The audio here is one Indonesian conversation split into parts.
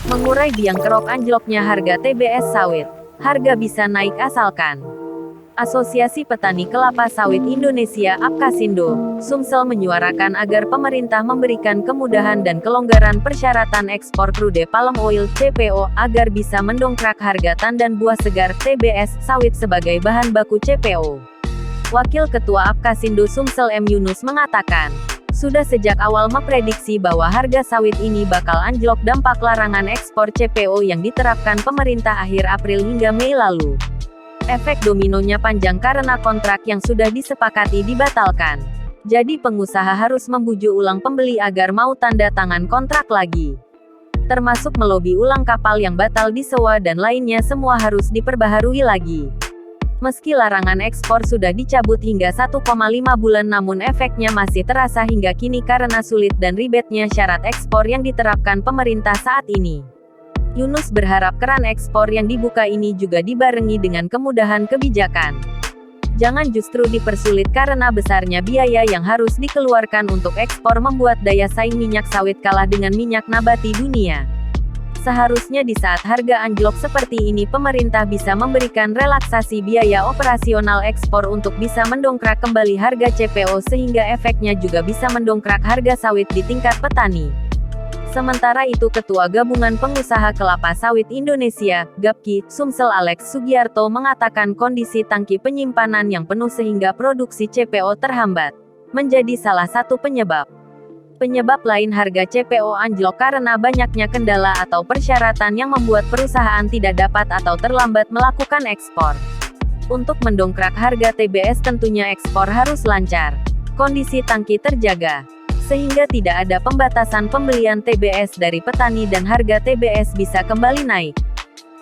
Mengurai biang kerok anjloknya harga TBS sawit. Harga bisa naik asalkan. Asosiasi Petani Kelapa Sawit Indonesia (APKasindo) Sumsel menyuarakan agar pemerintah memberikan kemudahan dan kelonggaran persyaratan ekspor crude palm oil (CPO) agar bisa mendongkrak harga tandan buah segar TBS sawit sebagai bahan baku CPO. Wakil Ketua APKasindo Sumsel M. Yunus mengatakan, sudah sejak awal memprediksi bahwa harga sawit ini bakal anjlok dampak larangan ekspor CPO yang diterapkan pemerintah akhir April hingga Mei lalu. Efek dominonya panjang karena kontrak yang sudah disepakati dibatalkan. Jadi pengusaha harus membujuk ulang pembeli agar mau tanda tangan kontrak lagi. Termasuk melobi ulang kapal yang batal disewa dan lainnya semua harus diperbaharui lagi. Meski larangan ekspor sudah dicabut hingga 1,5 bulan namun efeknya masih terasa hingga kini karena sulit dan ribetnya syarat ekspor yang diterapkan pemerintah saat ini. Yunus berharap keran ekspor yang dibuka ini juga dibarengi dengan kemudahan kebijakan. Jangan justru dipersulit karena besarnya biaya yang harus dikeluarkan untuk ekspor membuat daya saing minyak sawit kalah dengan minyak nabati dunia. Seharusnya di saat harga anjlok seperti ini pemerintah bisa memberikan relaksasi biaya operasional ekspor untuk bisa mendongkrak kembali harga CPO sehingga efeknya juga bisa mendongkrak harga sawit di tingkat petani. Sementara itu Ketua Gabungan Pengusaha Kelapa Sawit Indonesia, GAPKI, Sumsel Alex Sugiarto mengatakan kondisi tangki penyimpanan yang penuh sehingga produksi CPO terhambat, menjadi salah satu penyebab. Penyebab lain harga CPO anjlok karena banyaknya kendala atau persyaratan yang membuat perusahaan tidak dapat atau terlambat melakukan ekspor. Untuk mendongkrak harga TBS tentunya ekspor harus lancar, kondisi tangki terjaga, sehingga tidak ada pembatasan pembelian TBS dari petani dan harga TBS bisa kembali naik.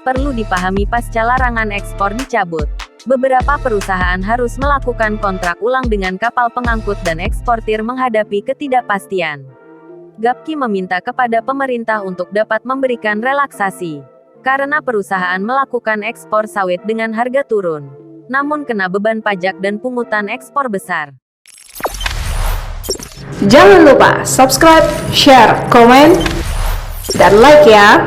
Perlu dipahami pasca larangan ekspor dicabut, beberapa perusahaan harus melakukan kontrak ulang dengan kapal pengangkut dan eksportir menghadapi ketidakpastian. GAPKI meminta kepada pemerintah untuk dapat memberikan relaksasi, karena perusahaan melakukan ekspor sawit dengan harga turun, namun kena beban pajak dan pungutan ekspor besar. Jangan lupa subscribe, share, komen, dan like ya!